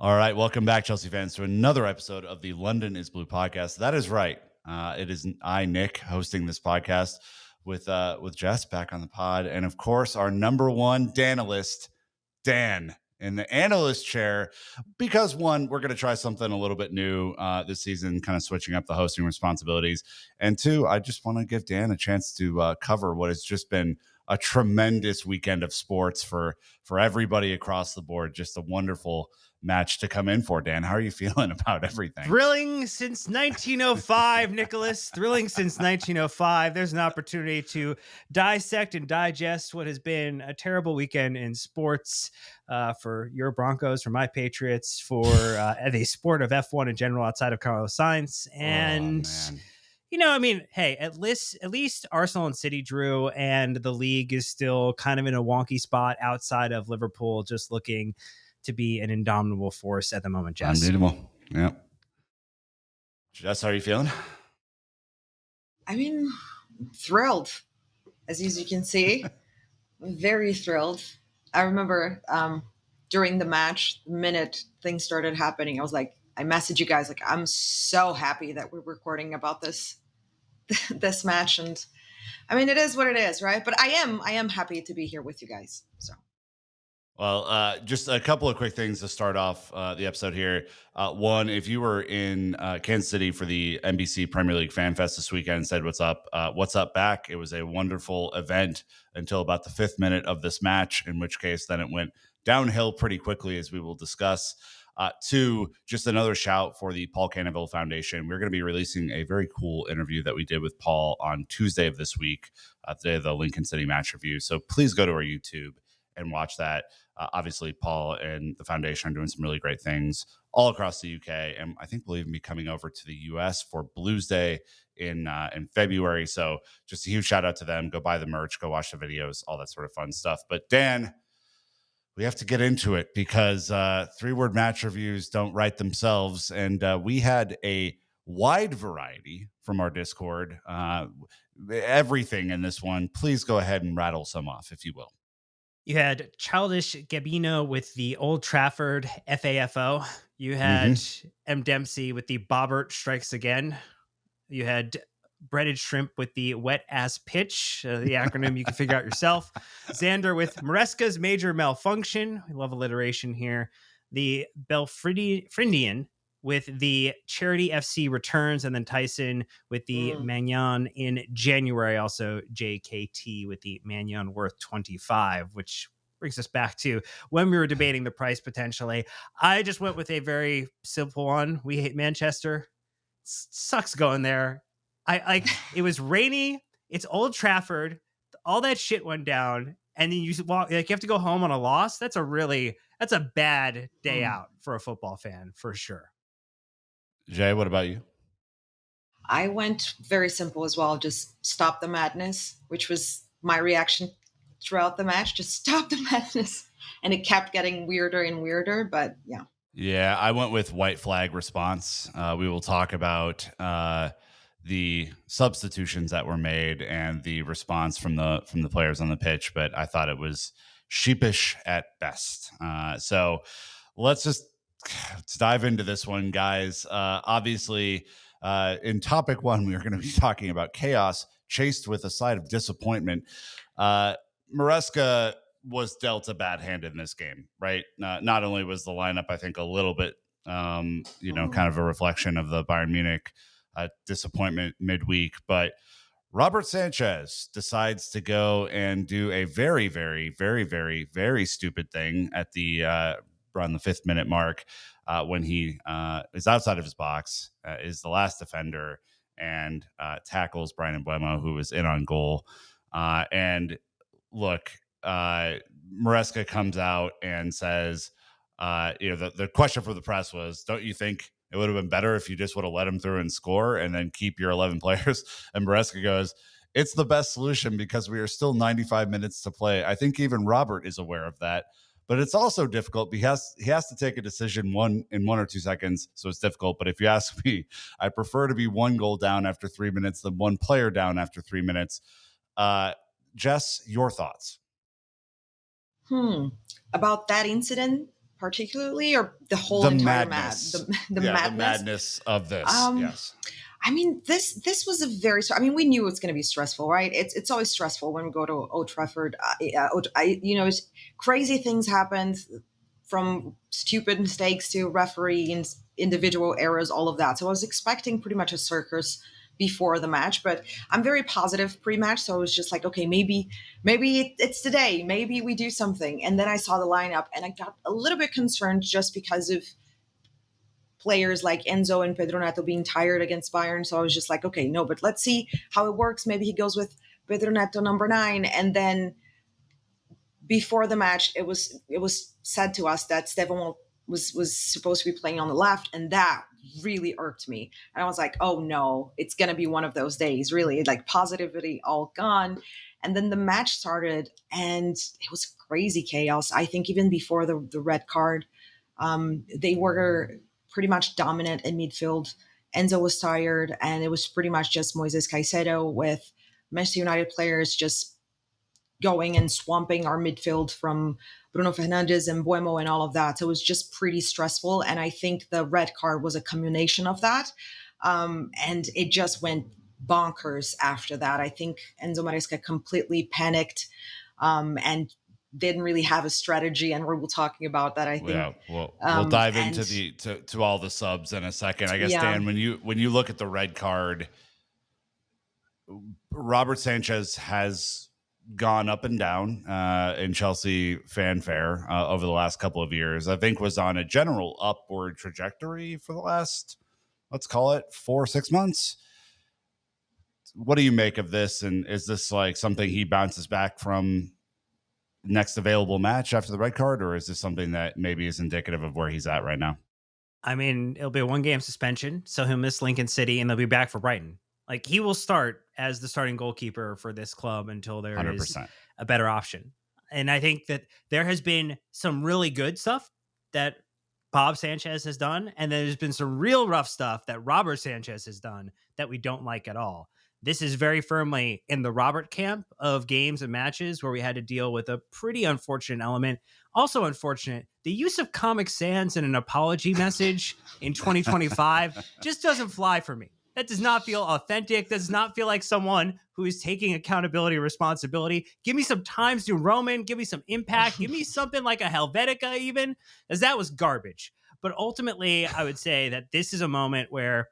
All right, welcome back, Chelsea fans, to another episode of the London is Blue podcast. That is right. It is I, Nick, hosting this podcast with Jess back on the pod, and of course, our number one Danalist, Dan, in the analyst chair. Because one, we're going to try something a little bit new this season, kind of switching up the hosting responsibilities, and two, I just want to give Dan a chance to cover what has just been a tremendous weekend of sports for everybody across the board. Just a wonderful match to come in for. Dan, how are you feeling about everything? Thrilling since 1905, Nicholas. Thrilling since 1905. There's an opportunity to dissect and digest what has been a terrible weekend in sports for your Broncos, for my Patriots, for the sport of F1 in general outside of Carlos Sainz. And hey, at least Arsenal and City drew, and the league is still kind of in a wonky spot outside of Liverpool, just looking to be an indomitable force at the moment, Jess. Unbeatable. Yeah. Jess, how are you feeling? I mean, thrilled, as you can see. Very thrilled. I remember during the match, the minute things started happening, I was like, I messaged you guys, like, I'm so happy that we're recording about this match. And I mean, it is what it is, right? But I am happy to be here with you guys. So. Well, just a couple of quick things to start off the episode here. One, if you were in Kansas City for the NBC Premier League Fan Fest this weekend and said, what's up back? It was a wonderful event until about the 5th minute of this match, in which case then it went downhill pretty quickly, as we will discuss. Two, just another shout for the Paul Cannaville Foundation. We're going to be releasing a very cool interview that we did with Paul on Tuesday of this week, the day of the Lincoln City match review. So please go to our YouTube and watch that. Obviously, Paul and the foundation are doing some really great things all across the UK, and I think we'll even be coming over to the US for Blues Day in February. So just a huge shout out to them. Go buy the merch, go watch the videos, all that sort of fun stuff. But Dan, we have to get into it because 3-word match reviews don't write themselves, and we had a wide variety from our Discord. Everything in this one. Please go ahead and rattle some off, if you will. You had Childish Gambino with the Old Trafford FAFO. You had M. Dempsey with the Bobbert Strikes Again. You had Breaded Shrimp with the Wet Ass Pitch, the acronym you can figure out yourself. Xander with Maresca's Major Malfunction. We love alliteration here. The Belfrindian with the Charity FC Returns, and then Tyson with the Magnon in January. Also JKT with the Magnon Worth 25, which brings us back to when we were debating the price potentially. I just went with a very simple one. We hate Manchester. Sucks going there. It was rainy. It's Old Trafford. All that shit went down. And then you have to go home on a loss. That's a bad day out for a football fan, for sure. Jay, what about you? I went very simple as well. Just stop the madness, which was my reaction throughout the match. Just stop the madness. And it kept getting weirder and weirder. But yeah. Yeah, I went with white flag response. We will talk about the substitutions that were made and the response from the players on the pitch, but I thought it was sheepish at best. So let's dive into this one, guys. Obviously, in topic one, we are going to be talking about chaos chased with a side of disappointment. Maresca was dealt a bad hand in this game, right? Not only was the lineup, I think, a little bit, kind of a reflection of the Bayern Munich disappointment midweek, but Robert Sanchez decides to go and do a very, very, very, very, very stupid thing at the around the 5th minute mark when he is outside of his box, is the last defender, and tackles Brian Mbeumo, who was in on goal. And look, Maresca comes out and says, the question for the press was, don't you think it would have been better if you just would have let him through and score and then keep your 11 players? And Maresca goes, it's the best solution because we are still 95 minutes to play. I think even Robert is aware of that, but it's also difficult because he has to take a decision in 1 or 2 seconds. So it's difficult. But if you ask me, I prefer to be 1 goal down after 3 minutes than 1 player down after 3 minutes. Jess, your thoughts? About that incident particularly, or the whole The entire madness. the Yeah, the madness. madness of this. Um, Yes. I mean, this was a very. I mean, we knew it's going to be stressful, right? It's always stressful when we go to Old Trafford. It's, crazy things happened, from stupid mistakes to referee and individual errors, all of that. So I was expecting pretty much a circus before the match, but I'm very positive pre-match. So I was just like, okay, maybe it's today. Maybe we do something. And then I saw the lineup, and I got a little bit concerned just because of players like Enzo and Pedro Neto being tired against Bayern. So I was just like, okay, no, but let's see how it works. Maybe he goes with Pedro Neto number 9. And then before the match, it was said to us that Stefan was supposed to be playing on the left, and that really irked me. And I was like, oh no, it's gonna be one of those days, really, like positivity all gone. And then the match started, and it was crazy chaos. I think even before the red card, they were pretty much dominant in midfield. Enzo was tired, and it was pretty much just Moises Caicedo with Manchester United players just going and swamping our midfield from Bruno Fernandes and Buemo and all of that. So it was just pretty stressful. And I think the red card was a combination of that. And it just went bonkers after that. I think Enzo Maresca completely panicked, and didn't really have a strategy. And we're talking about that, I think. Yeah, we'll dive And into the to all the subs in a second. I guess, yeah, Dan, when you look at the red card, Robert Sanchez has gone up and down in Chelsea fanfare over the last couple of years. I think was on a general upward trajectory for the last, let's call it 4 or 6 months. What do you make of this? And is this like something he bounces back from next available match after the red card, or is this something that maybe is indicative of where he's at right now? I mean, it'll be a 1-game suspension, so he'll miss Lincoln City, and they'll be back for Brighton. Like, he will start as the starting goalkeeper for this club until there is 100%. a better option. And I think that there has been some really good stuff that Bob Sanchez has done, and there's been some real rough stuff that Robert Sanchez has done that we don't like at all. This is very firmly in the Robert camp of games and matches where we had to deal with a pretty unfortunate element. Also unfortunate, the use of Comic Sans in an apology message in 2025 just doesn't fly for me. That does not feel authentic. That does not feel like someone who is taking accountability and responsibility. Give me some Times New Roman. Give me some Impact. Give me something like a Helvetica even, as that was garbage. But ultimately, I would say that this is a moment where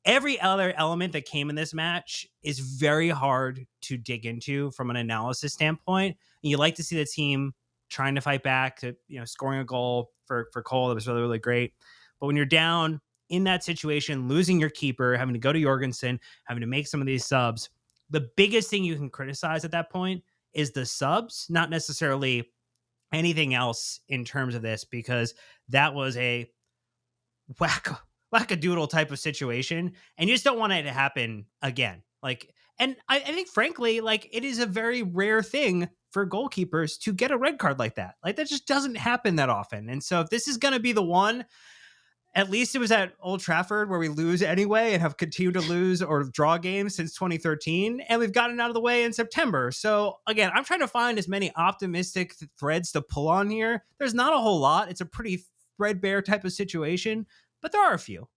every other element that came in this match is very hard to dig into from an analysis standpoint. And you like to see the team trying to fight back, to scoring a goal for Cole. That was really, really great. But when you're down in that situation, losing your keeper, having to go to Jorgensen, having to make some of these subs, the biggest thing you can criticize at that point is the subs, not necessarily anything else in terms of this, because that was a wackadoodle type of situation, and you just don't want it to happen again. Like, and I think frankly, like, it is a very rare thing for goalkeepers to get a red card like that. Like, that just doesn't happen that often. And so if this is going to be the one, at least it was at Old Trafford where we lose anyway and have continued to lose or draw games since 2013. And we've gotten out of the way in September. So again, I'm trying to find as many optimistic threads to pull on here. There's not a whole lot. It's a pretty threadbare type of situation, but there are a few.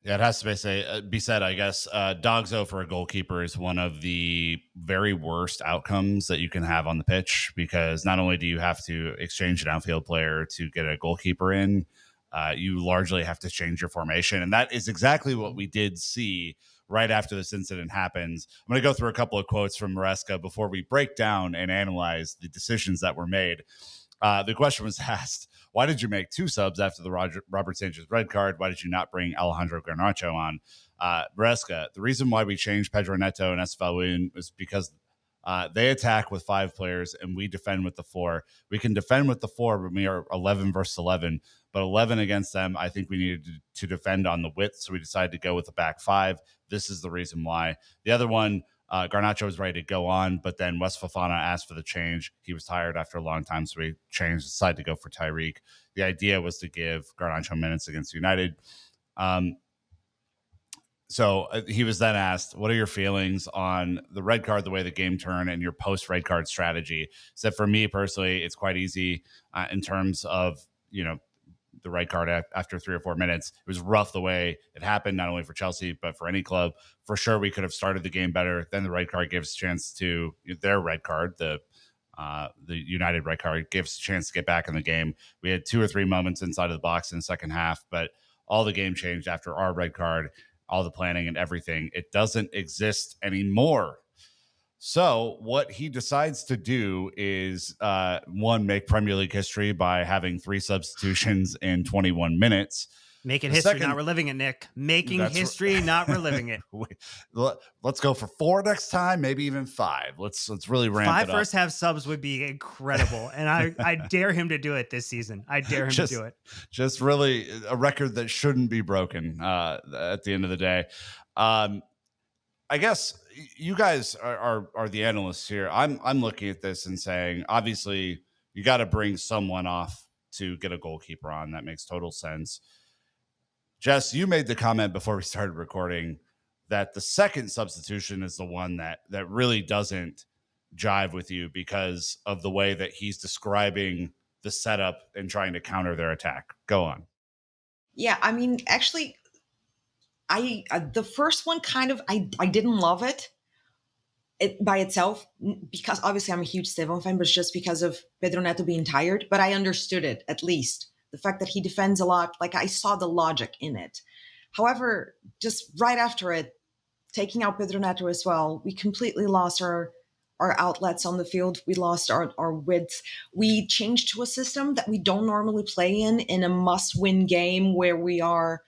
Yeah, it has to be said, I guess. Dogzo for a goalkeeper is one of the very worst outcomes that you can have on the pitch, because not only do you have to exchange an outfield player to get a goalkeeper in, you largely have to change your formation. And that is exactly what we did see right after this incident happens. I'm going to go through a couple of quotes from Maresca before we break down and analyze the decisions that were made. The question was asked, why did you make 2 subs after the Robert Sanchez red card? Why did you not bring Alejandro Garnacho on? Maresca, the reason why we changed Pedro Neto and Flyin was because they attack with 5 players and we defend with the 4. We can defend with the 4 when we are 11 versus 11, but 11 against them, I think we needed to defend on the width, so we decided to go with the back 5. This is the reason why. The other one, Garnacho was ready to go on, but then West Fofana asked for the change. He was tired after a long time, so he decided to go for Tyreek. The idea was to give Garnacho minutes against United. So he was then asked, what are your feelings on the red card, the way the game turned, and your post-red card strategy? So for me personally, it's quite easy in terms of the red card after 3 or 4 minutes. It was rough the way it happened, not only for Chelsea, but for any club. For sure, we could have started the game better. Then the red card gives a chance to their red card, the United red card gives a chance to get back in the game. We had 2 or 3 moments inside of the box in the second half, but all the game changed after our red card, all the planning and everything. It doesn't exist anymore. So what he decides to do is one, make Premier League history by having 3 substitutions in 21 minutes. Making history, not reliving it, Nick. Making history, not reliving it. Let's go for 4 next time, maybe even 5. Let's really ramp 5 it up. first half subs would be incredible, and I dare him to do it this season. I dare him to do it. Just really a record that shouldn't be broken at the end of the day. I guess you guys are the analysts here. I'm looking at this and saying, obviously, you got to bring someone off to get a goalkeeper on. That makes total sense. Jess, you made the comment before we started recording that the second substitution is the one that really doesn't jive with you because of the way that he's describing the setup and trying to counter their attack. Go on. Yeah, I mean, actually, the first one I didn't love it by itself, because obviously I'm a huge Stefan fan, but it's just because of Pedro Neto being tired. But I understood it, at least the fact that he defends a lot. Like, I saw the logic in it. However, just right after it, taking out Pedro Neto as well, we completely lost our outlets on the field. We lost our width. We changed to a system that we don't normally play in a must-win game where we are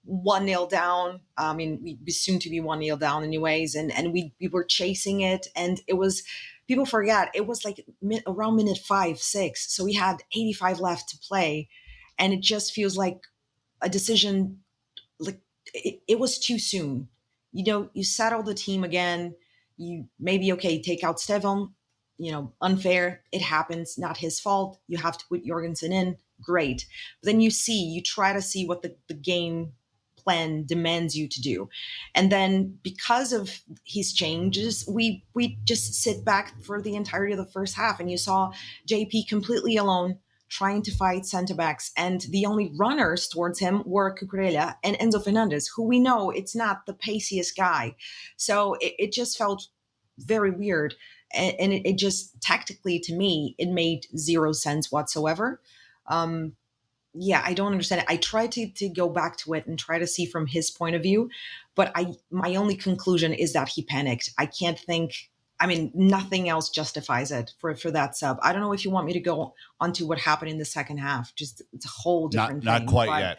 1-0 down. I mean, we soon to be 1-0 down anyways. And we were chasing it. And it was, people forget, it was like around minute 5, 6. So we had 85 left to play. And it just feels like a decision, like it was too soon. You settle the team again. You maybe, okay, take out Stefan, unfair. It happens, not his fault. You have to put Jorgensen in. Great. But then you try to see what the game plan demands you to do. And then because of his changes, we just sit back for the entirety of the first half. And you saw JP completely alone trying to fight center backs. And the only runners towards him were Cucurella and Enzo Fernandez, who we know it's not the paciest guy. So it just felt very weird. And it just, tactically, to me, it made zero sense whatsoever. Yeah, I don't understand it. I tried to go back to it and try to see from his point of view, but my only conclusion is that he panicked. I can't think, nothing else justifies it for that sub. I don't know if you want me to go onto what happened in the second half. Just, it's a whole different thing. Not quite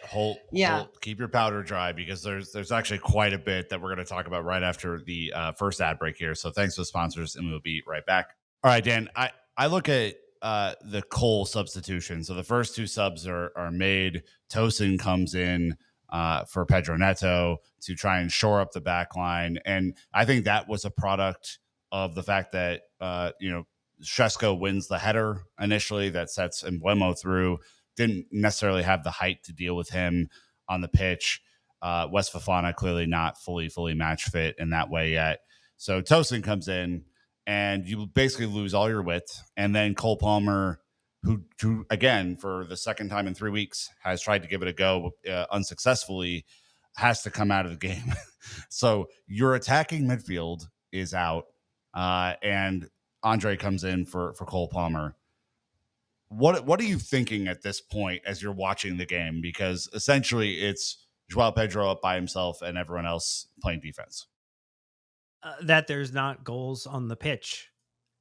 yet. Keep your powder dry, because there's actually quite a bit that we're going to talk about right after the first ad break here. So thanks to the sponsors, and we'll be right back. All right, Dan, I look at the Cole substitution. So the first 2 subs are made. Tosin comes in for Pedro Neto to try and shore up the back line. And I think that was a product of the fact that, Shesko wins the header initially that sets Embuemo through. Didn't necessarily have the height to deal with him on the pitch. West Fofana clearly not fully match fit in that way yet. So Tosin comes in, and you basically lose all your width. And then Cole Palmer, who again, for the second time in 3 weeks, has tried to give it a go unsuccessfully, has to come out of the game. So your attacking midfield is out, and Andre comes in for Cole Palmer. What are you thinking at this point as you're watching the game? Because essentially it's Joao Pedro up by himself and everyone else playing defense. That there's not goals on the pitch.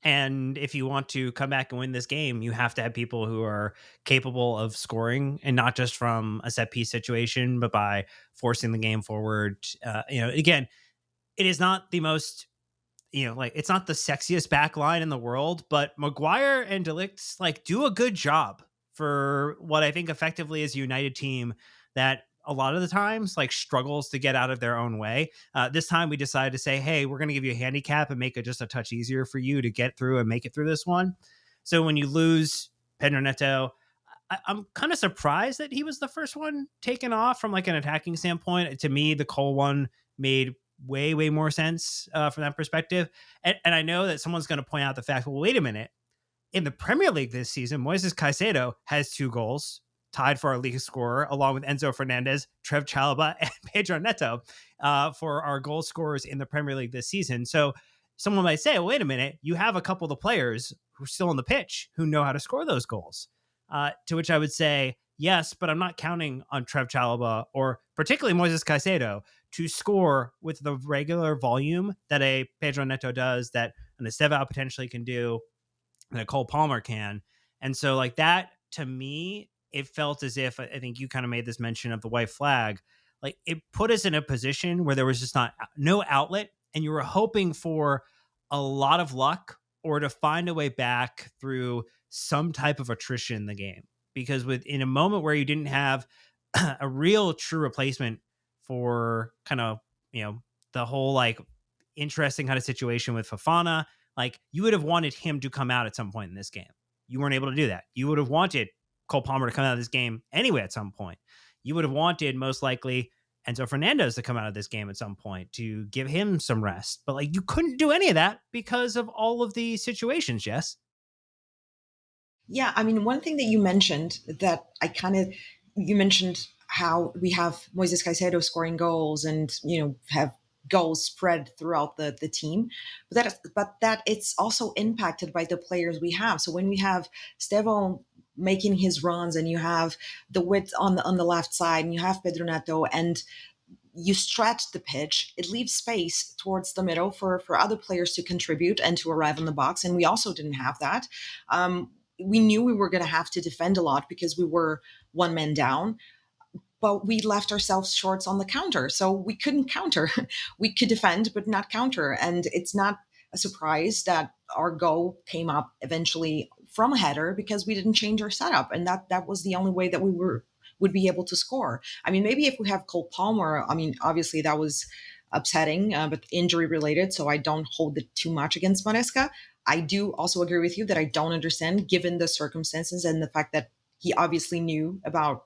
And if you want to come back and win this game, you have to have people who are capable of scoring, and not just from a set piece situation, but by forcing the game forward. Again, it is not the most, it's not the sexiest back line in the world, but Maguire and De Ligt do a good job for what I think effectively is a United team that a lot of the times struggles to get out of their own way. This time we decided to say, hey, we're going to give you a handicap and make it just a touch easier for you to get through and make it through this one. So when you lose Pedro Neto, I'm kind of surprised that he was the first one taken off from an attacking standpoint. To me, the Cole one made way more sense from that perspective. And I know that someone's going to point out the fact, well, wait a minute. In the Premier League this season, Moises Caicedo has 2 goals. tied for our league scorer, along with Enzo Fernandez, Trev Chalobah, and Pedro Neto for our goal scorers in the Premier League this season. So someone might say, well, wait a minute, you have a couple of the players who are still on the pitch who know how to score those goals. To which I would say, yes, but I'm not counting on Trev Chalobah or particularly Moises Caicedo to score with the regular volume that a Pedro Neto does, that an Estevao potentially can do, and a Cole Palmer can. And so like that, to me, it felt as if, I think you kind of made this mention of the white flag, like it put us in a position where there was just no outlet, and you were hoping for a lot of luck or to find a way back through some type of attrition in the game. Because in a moment where you didn't have a real true replacement for kind of, the whole like interesting kind of situation with Fofana, like you would have wanted him to come out at some point in this game. You weren't able to do that. You would have wanted Cole Palmer to come out of this game anyway at some point. You would have wanted most likely Enzo Fernandez to come out of this game at some point to give him some rest. But like you couldn't do any of that because of all of the situations, Jess. Yeah, I mean, one thing that you mentioned that you mentioned how we have Moises Caicedo scoring goals and, have goals spread throughout the team, but that it's also impacted by the players we have. So when we have Stevo making his runs and you have the width on the left side and you have Pedro Neto and you stretch the pitch, it leaves space towards the middle for other players to contribute and to arrive in the box. And we also didn't have that. We knew we were going to have to defend a lot because we were one man down, but we left ourselves short on the counter. So we couldn't counter. We could defend, but not counter. And it's not a surprise that our goal came up eventually from a header because we didn't change our setup. And that was the only way that we would be able to score. I mean, maybe if we have Cole Palmer, I mean, obviously that was upsetting, but injury related. So I don't hold it too much against Maresca. I do also agree with you that I don't understand, given the circumstances and the fact that he obviously knew about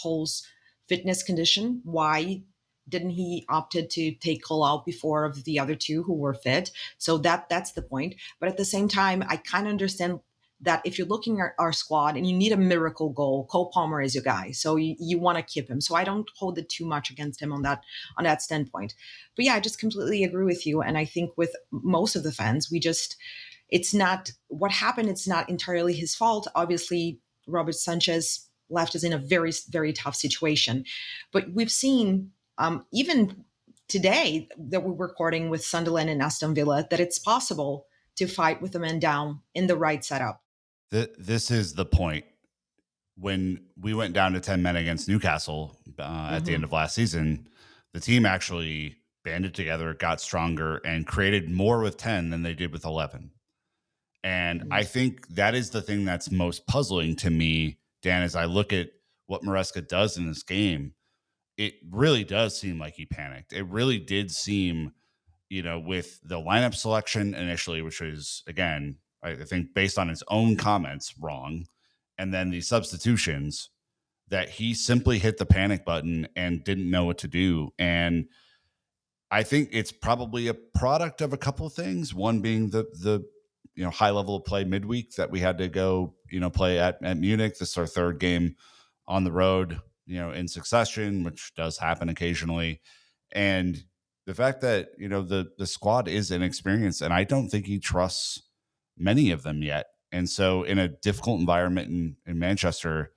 Cole's fitness condition, why didn't he opted to take Cole out before of the other two who were fit? So that's the point. But at the same time, I kind of understand that if you're looking at our squad and you need a miracle goal, Cole Palmer is your guy. So you want to keep him. So I don't hold it too much against him on that standpoint. But yeah, I just completely agree with you. And I think with most of the fans, it's not what happened. It's not entirely his fault. Obviously, Robert Sanchez left us in a very, very tough situation. But we've seen even today that we're recording with Sunderland and Aston Villa that it's possible to fight with a man down in the right setup. This is the point. When we went down to 10 men against Newcastle at the end of last season, the team actually banded together, got stronger, and created more with 10 than they did with 11. And I think that is the thing that's most puzzling to me, Dan, as I look at what Maresca does in this game. It really does seem like he panicked. It really did seem, with the lineup selection initially, which was, again, I think based on his own comments, wrong. And then the substitutions, that he simply hit the panic button and didn't know what to do. And I think it's probably a product of a couple of things. One being the high level of play midweek that we had to go, play at Munich. This is our third game on the road, in succession, which does happen occasionally. And the fact that, the squad is inexperienced, and I don't think he trusts many of them yet. And so in a difficult environment in Manchester,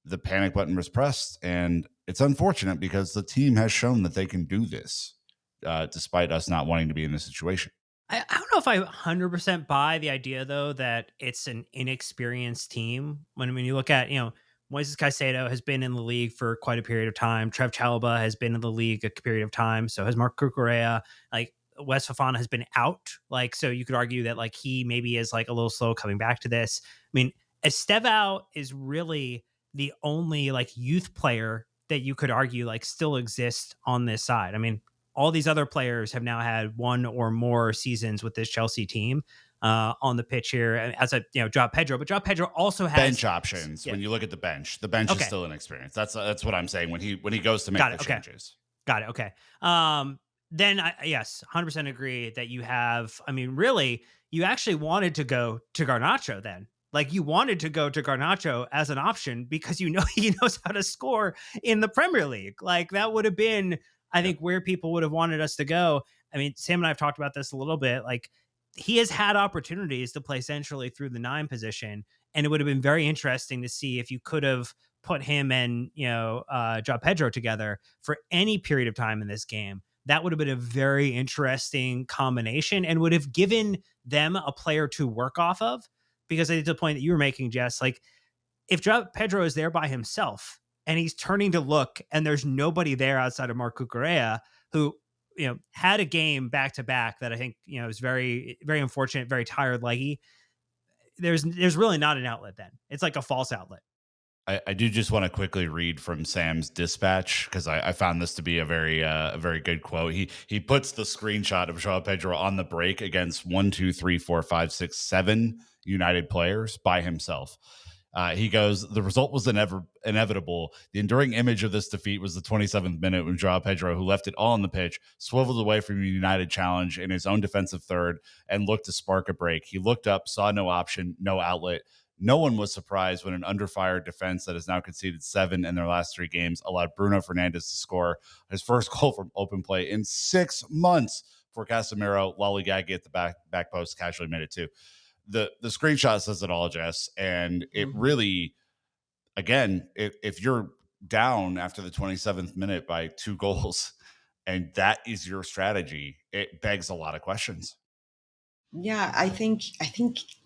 the panic button was pressed. And it's unfortunate because the team has shown that they can do this, despite us not wanting to be in this situation. I don't know if I 100% buy the idea, though, that it's an inexperienced team. When you look at, Moises Caicedo has been in the league for quite a period of time. Trev Chalobah has been in the league a period of time. So has Marc Cucurella. Like Wes Fofana has been out. Like, so you could argue that like he maybe is like a little slow coming back to this. I mean, Estevao is really the only like youth player that you could argue like still exists on this side. I mean, all these other players have now had one or more seasons with this Chelsea team on the pitch here. As a João Pedro, but João Pedro also has bench options. Yeah. When you look at the bench is still inexperienced. That's what I'm saying when he goes to make the changes. Got it. Okay. Then yes, 100% agree that you have. I mean, really, you actually wanted to go to Garnacho then. Like, you wanted to go to Garnacho as an option because you know he knows how to score in the Premier League. Like, that would have been, I Yep. think, where people would have wanted us to go. I mean, Sam and I have talked about this a little bit. Like, he has had opportunities to play centrally through the 9 position, and it would have been very interesting to see if you could have put him and, Joao Pedro together for any period of time in this game. That would have been a very interesting combination and would have given them a player to work off of. Because I did the point that you were making, Jess, like, if Joao Pedro is there by himself and he's turning to look and there's nobody there outside of Marc Cucurella, who, had a game back to back that I think, is very, very unfortunate, very tired leggy. There's really not an outlet then. It's like a false outlet. I do just want to quickly read from Sam's dispatch because I found this to be a very good quote. He puts the screenshot of Joao Pedro on the break against 1, 2, 3, 4, 5, 6, 7 United players by himself. He goes, the result was inevitable. The enduring image of this defeat was the 27th minute when Joao Pedro, who left it all on the pitch, swiveled away from a United challenge in his own defensive third and looked to spark a break. He looked up, saw no option, no outlet. No one was surprised when an under fire defense that has now conceded 7 in their last 3 games allowed Bruno Fernandes to score his first goal from open play in 6 months for Casemiro. Lollygaggy at the back post casually made it too. The screenshot says it all, Jess, and it really, again, if you're down after the 27th minute by 2 goals and that is your strategy, it begs a lot of questions. Yeah, I think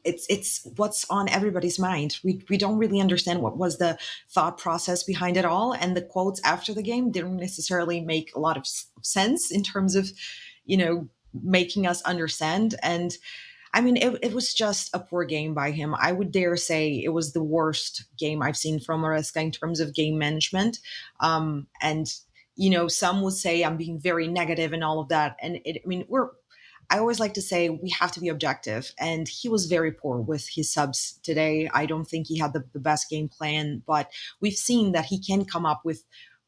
it's what's on everybody's mind. We don't really understand what was the thought process behind it all, and the quotes after the game didn't necessarily make a lot of sense in terms of, making us understand. And I mean, it was just a poor game by him. I would dare say it was the worst game I've seen from Maresca in terms of game management. And some would say I'm being very negative and all of that. And I mean, I always like to say we have to be objective. And he was very poor with his subs today. I don't think he had the best game plan, but we've seen that he can come up with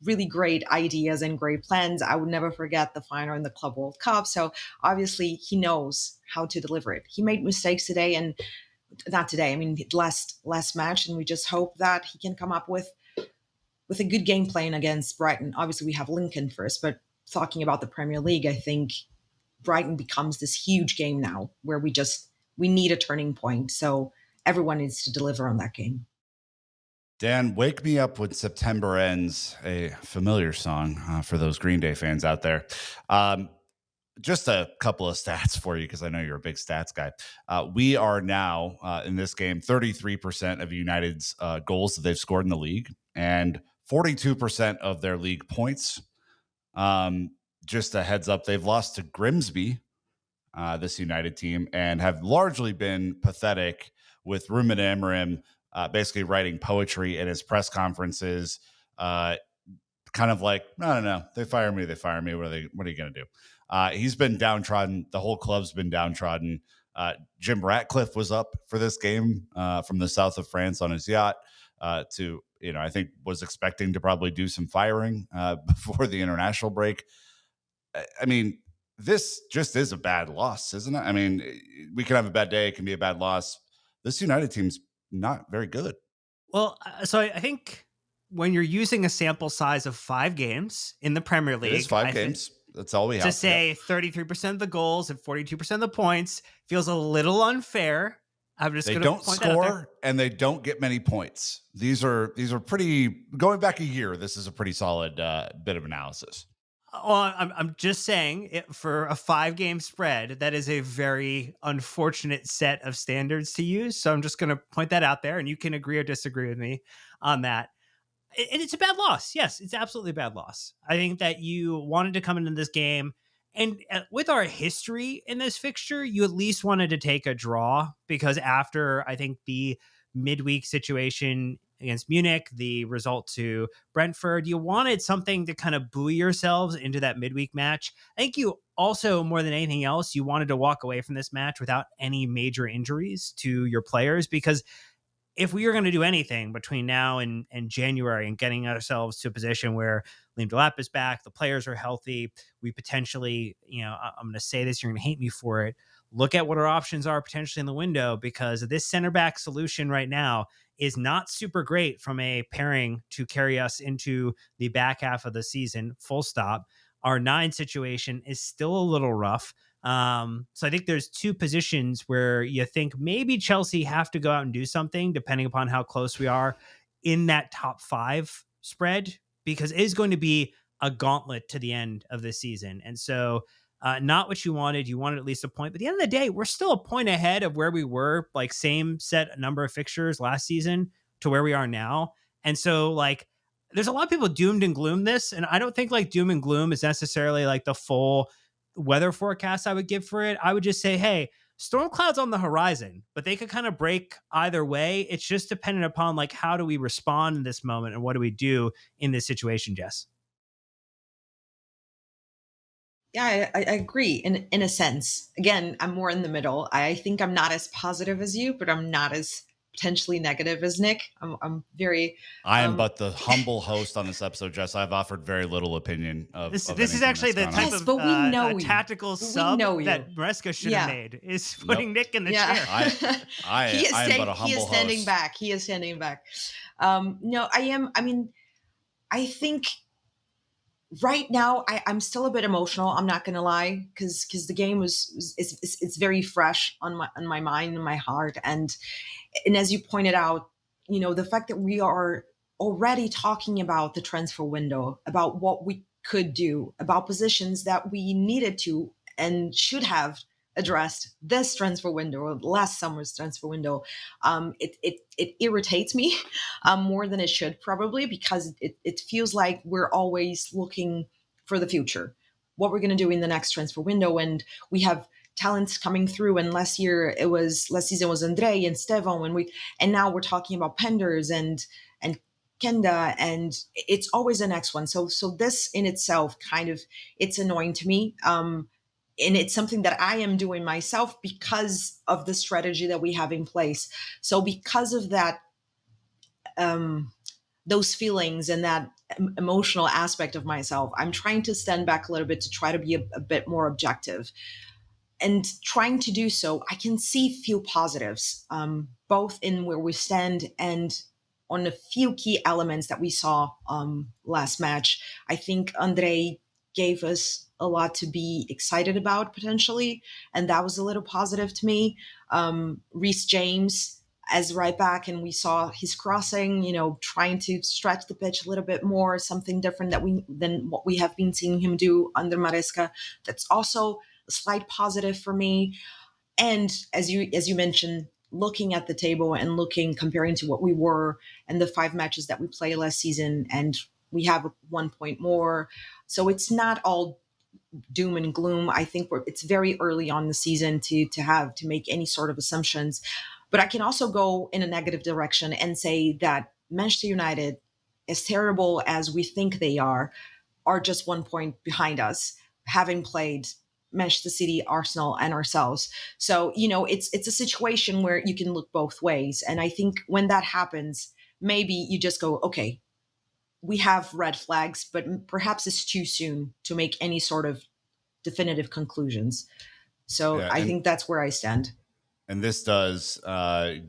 really great ideas and great plans. I would never forget the final in the Club World Cup. So obviously he knows how to deliver it. He made mistakes today, and not today. I mean, last match, and we just hope that he can come up with a good game plan against Brighton. Obviously, we have Lincoln first, but talking about the Premier League, I think Brighton becomes this huge game now where we need a turning point. So everyone needs to deliver on that game. Dan, Wake Me Up When September Ends, a familiar song for those Green Day fans out there. Just a couple of stats for you because I know you're a big stats guy. We are now in this game 33% of United's goals that they've scored in the league and 42% of their league points. Just a heads up, they've lost to Grimsby, this United team, and have largely been pathetic with Ruben Amorim basically writing poetry in his press conferences, kind of like, no, they fire me. What are you going to do? He's been downtrodden. The whole club's been downtrodden. Jim Ratcliffe was up for this game from the south of France on his yacht I think was expecting to probably do some firing before the international break. I mean, this just is a bad loss, isn't it? I mean, we can have a bad day. It can be a bad loss. This United team's not very good. Well, so I think when you're using a sample size of 5 games in the Premier League, it is 5 games. That's all we have to say. 33% of the goals and 42% of the points feels a little unfair. I'm just going to point that out there. They don't score and they don't get many points. These are pretty, going back a year, this is a pretty solid bit of analysis. Well, I'm just saying, for a 5-game spread, that is a very unfortunate set of standards to use. So I'm just going to point that out there, and you can agree or disagree with me on that. And it's a bad loss. Yes, it's absolutely a bad loss. I think that you wanted to come into this game, and with our history in this fixture, you at least wanted to take a draw, because after, I think, the midweek situation against Munich, the result to Brentford, you wanted something to kind of buoy yourselves into that midweek match. I think you also, more than anything else, you wanted to walk away from this match without any major injuries to your players, because if we are going to do anything between now and January and getting ourselves to a position where Liam Delap is back, the players are healthy, we potentially, I'm going to say this, you're going to hate me for it, look at what our options are potentially in the window, because this center back solution right now is not super great from a pairing to carry us into the back half of the season, full stop. Our 9 situation is still a little rough. So I think there's 2 positions where you think maybe Chelsea have to go out and do something depending upon how close we are in that top 5 spread, because it is going to be a gauntlet to the end of the season. And so not what you wanted. You wanted at least a point. But at the end of the day, we're still a point ahead of where we were, like same set number of fixtures last season to where we are now. And so like there's a lot of people doomed and gloom this. And I don't think like doom and gloom is necessarily like the full weather forecast I would give for it. I would just say, hey, storm clouds on the horizon, but they could kind of break either way. It's just dependent upon like how do we respond in this moment and what do we do in this situation, Jess? Yeah, I agree in a sense. Again, I'm more in the middle. I think I'm not as positive as you, but I'm not as potentially negative as Nick. I'm very. I am but the humble host on this episode, Jess. I've offered very little opinion of This of is anything actually the that's gone type on. Yes, but we know of you. tactical We sub know you. that Maresca should have Yeah. made, is putting Nick in the Yeah. chair. I he is am but a he is humble standing host. back. He is standing back. No, I am. I mean, I think right now I'm still a bit emotional. I'm not going to lie, because the game it's very fresh on my mind and my heart, and as you pointed out, the fact that we are already talking about the transfer window, about what we could do, about positions that we needed to and should have addressed this transfer window or last summer's transfer window, it irritates me more than it should, probably, because it feels like we're always looking for the future, what we're going to do in the next transfer window, and we have talents coming through. And last season was Andre and Stevon, and now we're talking about Penders and Kenda, and it's always the next one. So this in itself kind of, it's annoying to me. And it's something that I am doing myself because of the strategy that we have in place. So because of that, those feelings and that emotional aspect of myself, I'm trying to stand back a little bit to try to be a bit more objective. And trying to do so, I can see few positives, both in where we stand and on a few key elements that we saw last match. I think Andre gave us a lot to be excited about potentially, and that was a little positive to me. Reece James as right back, and we saw his crossing, trying to stretch the pitch a little bit more, something different than what we have been seeing him do under Maresca. That's also a slight positive for me. And as you mentioned, looking at the table and comparing to what we were and the 5 matches that we played last season, and we have 1 point more. So it's not all doom and gloom. I think it's very early on in the season to make any sort of assumptions. But I can also go in a negative direction and say that Manchester United, as terrible as we think they are just 1 point behind us, having played Manchester City, Arsenal, and ourselves. So, it's a situation where you can look both ways. And I think when that happens, maybe you just go, okay, we have red flags, but perhaps it's too soon to make any sort of definitive conclusions. So Yeah, I think that's where I stand. And this does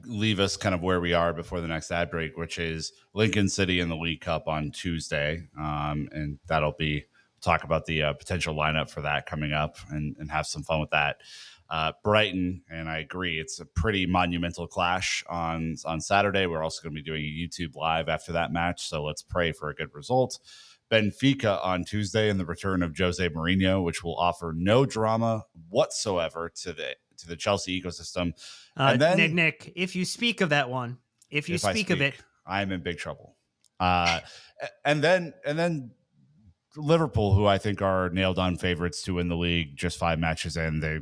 leave us kind of where we are before the next ad break, which is Lincoln City in the League Cup on Tuesday. And that'll be, talk about the potential lineup for that coming up and have some fun with that. Brighton, and I agree, it's a pretty monumental clash on Saturday. We're also going to be doing a YouTube live after that match, so let's pray for a good result. Benfica on Tuesday, and the return of Jose Mourinho, which will offer no drama whatsoever to the Chelsea ecosystem. And then Nick, if you speak of that one, if you speak of it, I'm in big trouble. And then Liverpool, who I think are nailed on favorites to win the league, just 5 matches in, they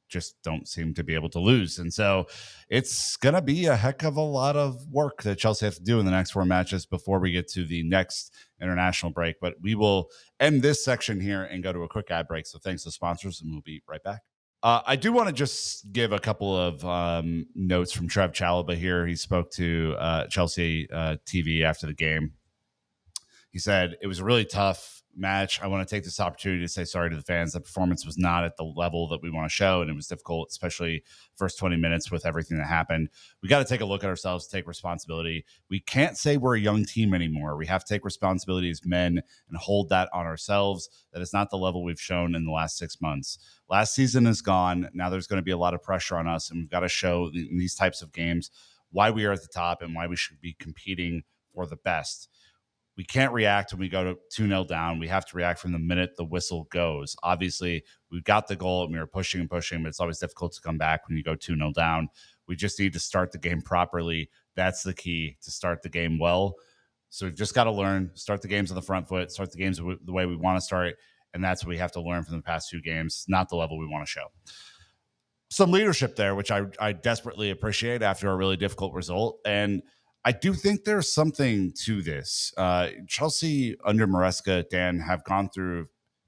just don't seem to be able to lose. And so it's going to be a heck of a lot of work that Chelsea have to do in the next 4 matches before we get to the next international break. But we will end this section here and go to a quick ad break. So thanks to sponsors, and we'll be right back. I do want to just give a couple of notes from Trev Chalobah here. He spoke to Chelsea TV after the game. He said, it was a really tough match. I want to take this opportunity to say sorry to the fans. The performance was not at the level that we want to show, and it was difficult, especially first 20 minutes with everything that happened. We got to take a look at ourselves, take responsibility. We can't say we're a young team anymore. We have to take responsibility as men and hold that on ourselves. That is not the level we've shown in the last 6 months. Last season is gone. Now there's going to be a lot of pressure on us, and we've got to show in these types of games why we are at the top and why we should be competing for the best. We can't react when we go to 2-0 down. We have to react from the minute the whistle goes. Obviously, we've got the goal and we were pushing and pushing, but it's always difficult to come back when you go 2-0 down. We just need to start the game properly. That's the key, to start the game well. So we've just got to learn, start the games on the front foot, start the games the way we want to start. And that's what we have to learn from the past 2 games, not the level we want to show. Some leadership there, which I desperately appreciate after a really difficult result. And I do think there's something to this. Chelsea under Maresca, Dan, have gone through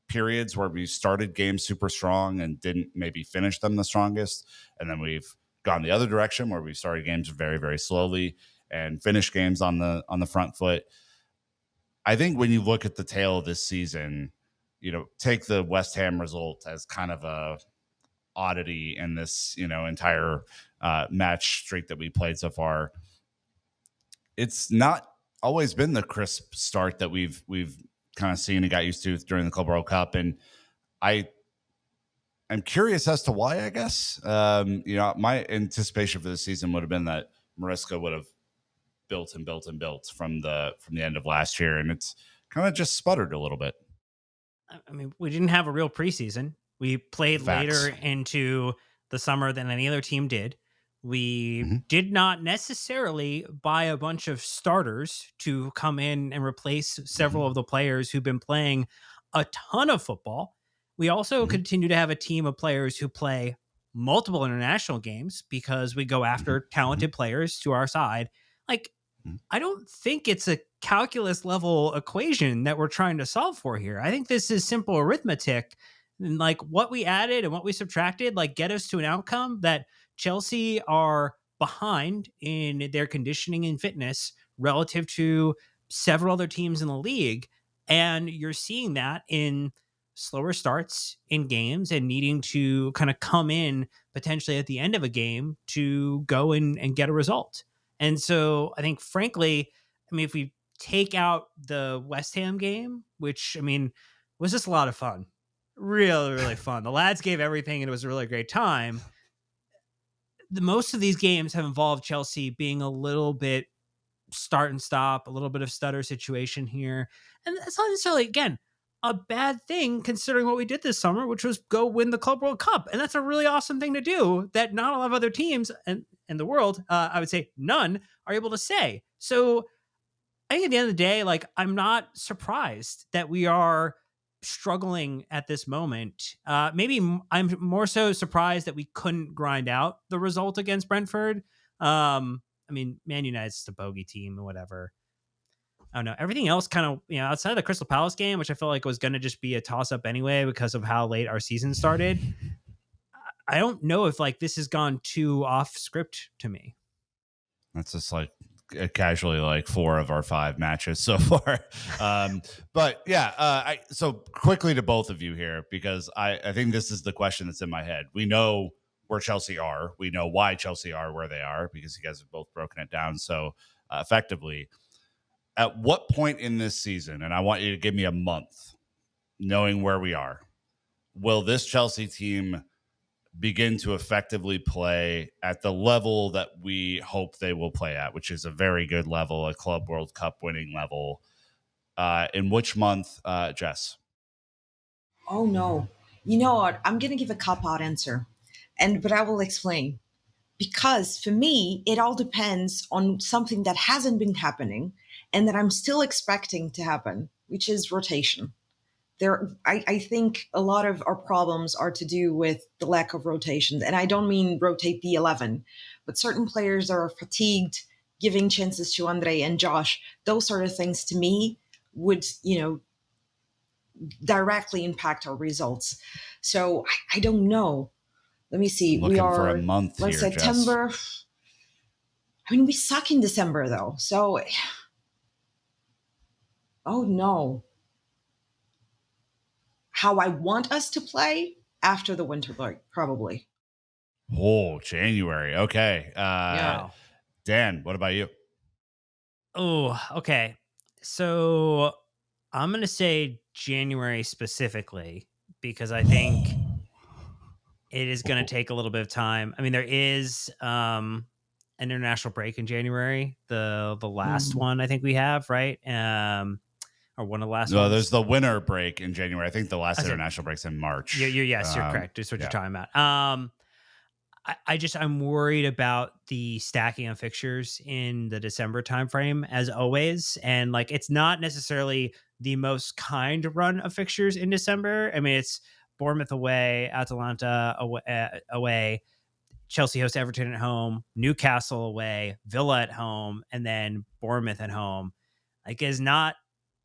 periods where we started games super strong and didn't maybe finish them the strongest. And then we've gone the other direction where we started games very, very slowly and finished games on the front foot. I think when you look at the tail of this season, take the West Ham result as kind of a oddity in this, entire match streak that we played so far. It's not always been the crisp start that we've kind of seen and got used to during the Club World Cup. And I'm curious as to why, I guess. My anticipation for this season would have been that Maresca would have built and built and built from the end of last year. And it's kind of just sputtered a little bit. I mean, we didn't have a real preseason. We played Facts. later into the summer than any other team did. We did not necessarily buy a bunch of starters to come in and replace several of the players who've been playing a ton of football. We also continue to have a team of players who play multiple international games because we go after talented players to our side. Like, I don't think it's a calculus level equation that we're trying to solve for here. I think this is simple arithmetic. And like what we added and what we subtracted, like get us to an outcome that Chelsea are behind in their conditioning and fitness relative to several other teams in the league. And you're seeing that in slower starts in games and needing to kind of come in potentially at the end of a game to go and get a result. And so I think, frankly, if we take out the West Ham game, which, was just a lot of fun, really, really fun. The lads gave everything and it was a really great time. Most of these games have involved Chelsea being a little bit start and stop, a little bit of stutter situation here. And that's not necessarily, again, a bad thing considering what we did this summer, which was go win the Club World Cup. And that's a really awesome thing to do that not a lot of other teams in the world, I would say none, are able to say. So I think at the end of the day, like, I'm not surprised that we are struggling at this moment. Maybe I'm more so surprised that we couldn't grind out the result against Brentford. Man United's just a bogey team or whatever. I don't know. Everything else kind of, outside of the Crystal Palace game, which I felt like was going to just be a toss up anyway because of how late our season started. I don't know if like this has gone too off script to me. That's just like casually like 4 of our 5 matches so far. But yeah, so quickly to both of you here, because I think this is the question that's in my head. We know where Chelsea are. We know why Chelsea are where they are because you guys have both broken it down so effectively. At what point in this season, and I want you to give me a month, knowing where we are, will this Chelsea team begin to effectively play at the level that we hope they will play at, which is a very good level, a Club World Cup winning level? In which month, Jess? Oh no. You know what? I'm gonna give a cop-out answer. But I will explain. Because for me, it all depends on something that hasn't been happening and that I'm still expecting to happen, which is rotation. I think a lot of our problems are to do with the lack of rotation. And I don't mean rotate the 11, but certain players are fatigued, giving chances to Andre and Josh. Those sort of things to me would, directly impact our results. So I don't know. Let me see. Looking for a month here, September. Jess. We suck in December though. So Oh no. How I want us to play after the winter break, probably. Oh, January. Okay. Yeah. Wow. Dan, what about you? Oh, okay. So I'm going to say January specifically because I think it is going to take a little bit of time. I mean, there is an international break in January, the last Mhm. one I think we have, right? Or one of the last No, there's ones. the winter break in January. I think the I last said, international break's in you March. yes, you're correct. Is what you're Yeah. talking about. I'm worried about the stacking of fixtures in the December timeframe, as always, and like it's not necessarily the most kind run of fixtures in December. I mean, it's Bournemouth away, Atalanta away, Chelsea hosts Everton at home, Newcastle away, Villa at home, and then Bournemouth at home. Like, it's not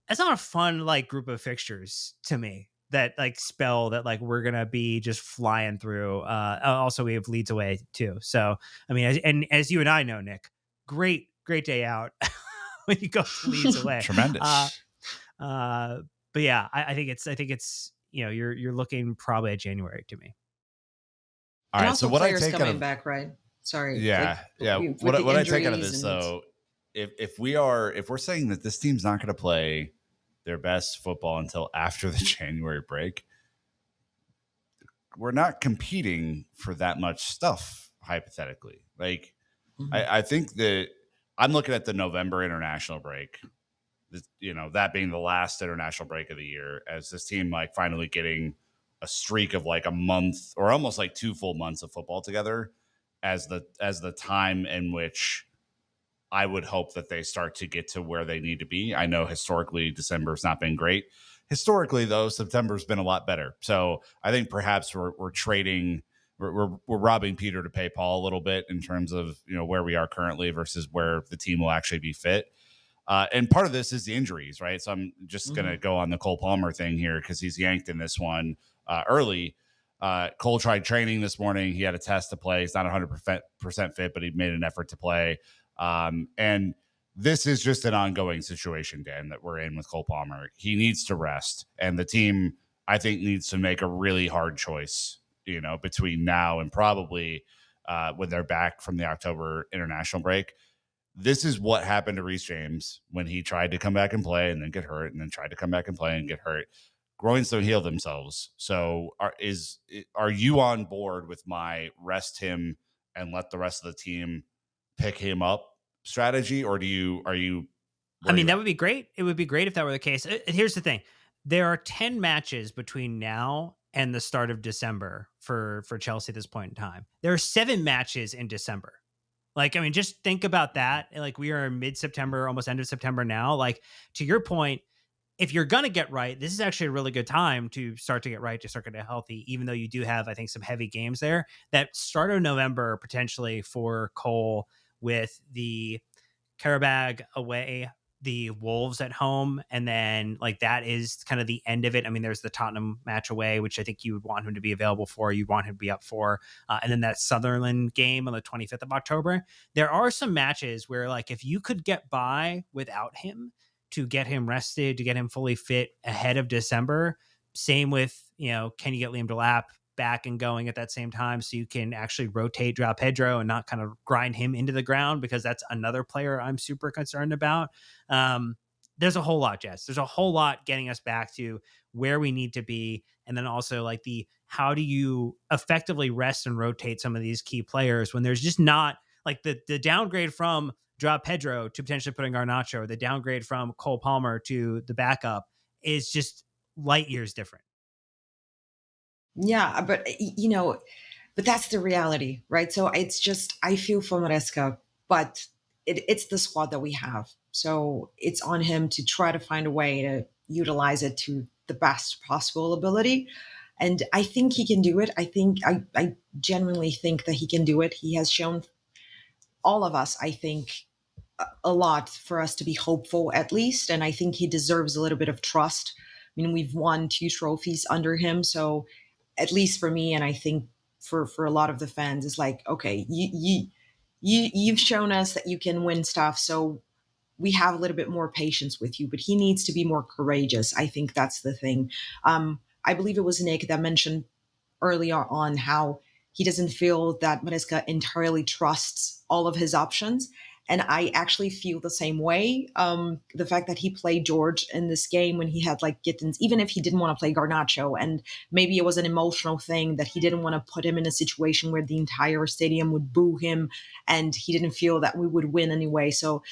a fun like group of fixtures to me that like spell that like we're gonna be just flying through. Also, we have Leeds away too. So I mean, as you and I know, Nick, great day out when you go to Leeds away. Uh, Tremendous. uh, but yeah, I think it's you're looking probably at January to me. All And right. So also what I players take out coming of back, right? Sorry, like yeah. with the What I take out of injuries this and though, if we're saying that this team's not going to play their best football until after the January break, we're not competing for that much stuff hypothetically. Like Mhm. I think that I'm looking at the November international break. That being the last international break of the year, as this team like finally getting a streak of like a month or almost like 2 full months of football together as the time in which I would hope that they start to get to where they need to be. I know historically December's not been great. Historically, though, September's been a lot better. So I think perhaps we're trading, we're robbing Peter to pay Paul a little bit in terms of where we are currently versus where the team will actually be fit. And part of this is the injuries, right? So I'm just going to Mhm. go on the Cole Palmer thing here because he's yanked in this one early. Cole tried training this morning. He had a test to play. He's not 100% fit, but he made an effort to play. And this is just an ongoing situation, Dan, that we're in with Cole Palmer. He needs to rest. And the team, I think, needs to make a really hard choice, between now and probably when they're back from the October international break. This is what happened to Reece James when he tried to come back and play and then get hurt and then tried to come back and play and get hurt. Groins don't heal themselves. So are you on board with my rest him and let the rest of the team pick him up strategy, or are you I where are mean, you that at? would be great. It would be great if that were the case. Here's the thing: there are 10 matches between now and the start of December for Chelsea at this point in time. There are 7 matches in December. Like, I mean, just think about that. Like, we are in mid September, almost end of September now. Like, to your point, if you're gonna get right, this is actually a really good time to start to get right, to start getting healthy. Even though you do have, I think, some heavy games there. That start of November potentially for Cole with the Karabag away, the Wolves at home, and then like that is kind of the end of it. I mean, there's the Tottenham match away, which I think you would want him to be available for. You'd want him to be up for, and then that Sutherland game on the 25th of October. There are some matches where like if you could get by without him to get him rested, to get him fully fit ahead of December. Same with can you get Liam Delap back and going at that same time so you can actually rotate Joao Pedro and not kind of grind him into the ground, because that's another player I'm super concerned about. There's a whole lot, Jess. There's a whole lot getting us back to where we need to be. And then also like how do you effectively rest and rotate some of these key players when there's just not like the downgrade from Joao Pedro to potentially putting Garnacho, or the downgrade from Cole Palmer to the backup is just light years different. Yeah, but that's the reality, right? So it's just I feel for Maresca, but it's the squad that we have. So it's on him to try to find a way to utilize it to the best possible ability. And I think he can do it. I genuinely think that he can do it. He has shown all of us, I think, a lot for us to be hopeful at least. And I think he deserves a little bit of trust. I mean, we've won 2 trophies under him. So at least for me, and I think for a lot of the fans, it's like, okay, you've shown us that you can win stuff. So we have a little bit more patience with you, but he needs to be more courageous. I think that's the thing. I believe it was Nick that mentioned earlier on how he doesn't feel that Maresca entirely trusts all of his options. And I actually feel the same way. The fact that he played George in this game when he had like Gittins, even if he didn't want to play Garnacho, and maybe it was an emotional thing that he didn't want to put him in a situation where the entire stadium would boo him and he didn't feel that we would win anyway. So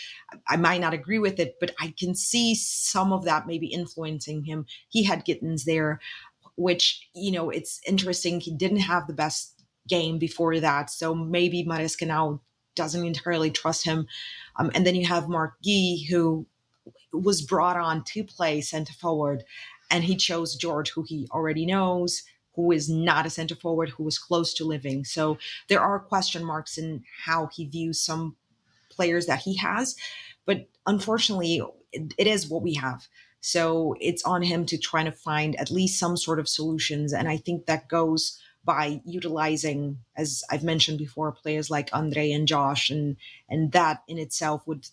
I might not agree with it, but I can see some of that maybe influencing him. He had Gittins there, which, it's interesting. He didn't have the best game before that. So maybe Maresca now doesn't entirely trust him. And then you have Mark Gee, who was brought on to play center forward, and he chose George, who he already knows, who is not a center forward, who was close to living. So there are question marks in how he views some players that he has. But unfortunately, it is what we have. So it's on him to try to find at least some sort of solutions. And I think that goes by utilizing, as I've mentioned before, players like Andre and Josh, and that in itself would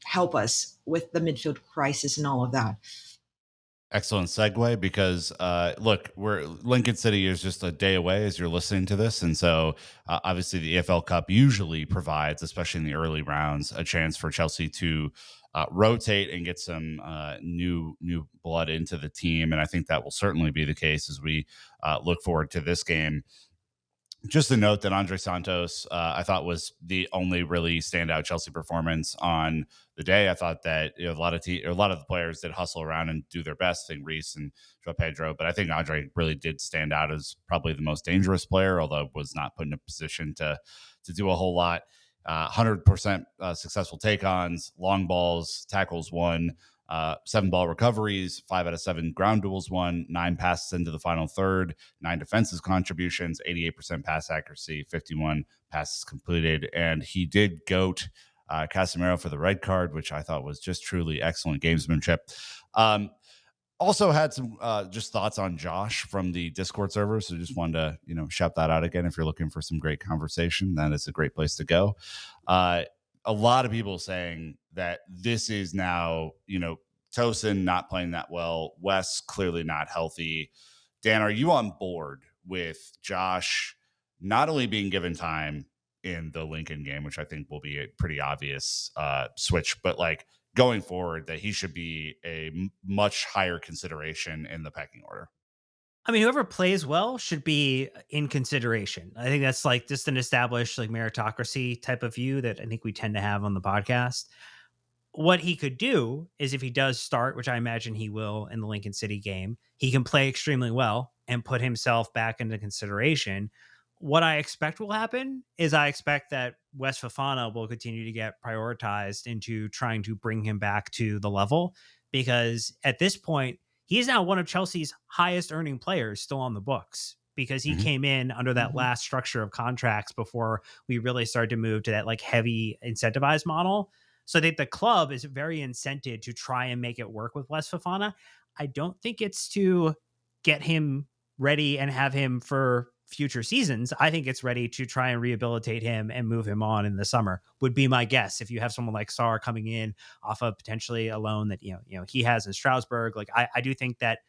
help us with the midfield crisis and all of that. Excellent segue because look, we're Lincoln City is just a day away as you're listening to this, and so obviously the EFL Cup usually provides, especially in the early rounds, a chance for Chelsea to rotate and get some new blood into the team, and I think that will certainly be the case as we look forward to this game. Just a note that Andre Santos, I thought was the only really standout Chelsea performance on the day. I thought that a lot of the players did hustle around and do their best. I think Reese and Joao Pedro, but I think Andre really did stand out as probably the most dangerous player, although was not put in a position to do a whole lot. 100% successful take-ons, long balls, tackles won, 7 ball recoveries, 5 out of 7 ground duels won, 9 passes into the final third, 9 defensive contributions, 88% pass accuracy, 51 passes completed. And he did goat Casemiro for the red card, which I thought was just truly excellent gamesmanship. Also had some just thoughts on Josh from the Discord server. So just wanted to, shout that out again. If you're looking for some great conversation, that is a great place to go. A lot of people saying that this is now, Tosin not playing that well, Wes clearly not healthy. Dan, are you on board with Josh not only being given time in the Lincoln game, which I think will be a pretty obvious switch, but like going forward that he should be a much higher consideration in the pecking order? I mean, whoever plays well should be in consideration. I think that's like just an established like meritocracy type of view that I think we tend to have on the podcast. What he could do is if he does start, which I imagine he will in the Lincoln City game, he can play extremely well and put himself back into consideration. What I expect will happen is I expect that West Fafana will continue to get prioritized into trying to bring him back to the level, because at this point, he is now one of Chelsea's highest earning players still on the books, because he Mhm. came in under that last structure of contracts before we really started to move to that like heavy incentivized model. So that the club is very incented to try and make it work with West Fafana. I don't think it's to get him ready and have him for future seasons. I think it's ready to try and rehabilitate him and move him on in the summer, would be my guess. If you have someone like Sarr coming in off of potentially a loan that he has in Strasbourg, like I do think that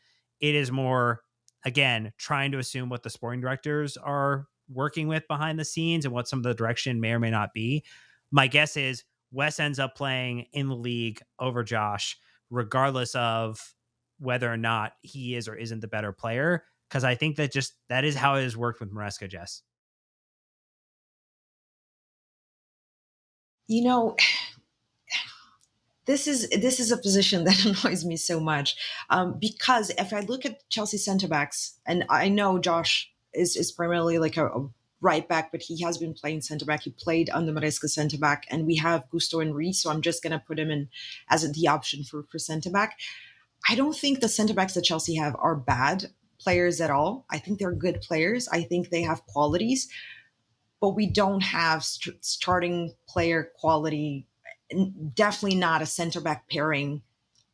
it is more, again, trying to assume what the sporting directors are working with behind the scenes and what some of the direction may or may not be. My guess is Wes ends up playing in the league over Josh, regardless of whether or not he is or isn't the better player. Because I think that is how it has worked with Maresca, Jess. You know, this is a position that annoys me so much, because if I look at Chelsea centre backs, and I know Josh is primarily like a right back, but he has been playing centre back. He played under Maresca centre back, and we have Gusto and Reese, so I'm just gonna put him in as the option for centre back. I don't think the centre backs that Chelsea have are bad players at all. I think they're good players. I think they have qualities, but we don't have starting player quality. Definitely not a center back pairing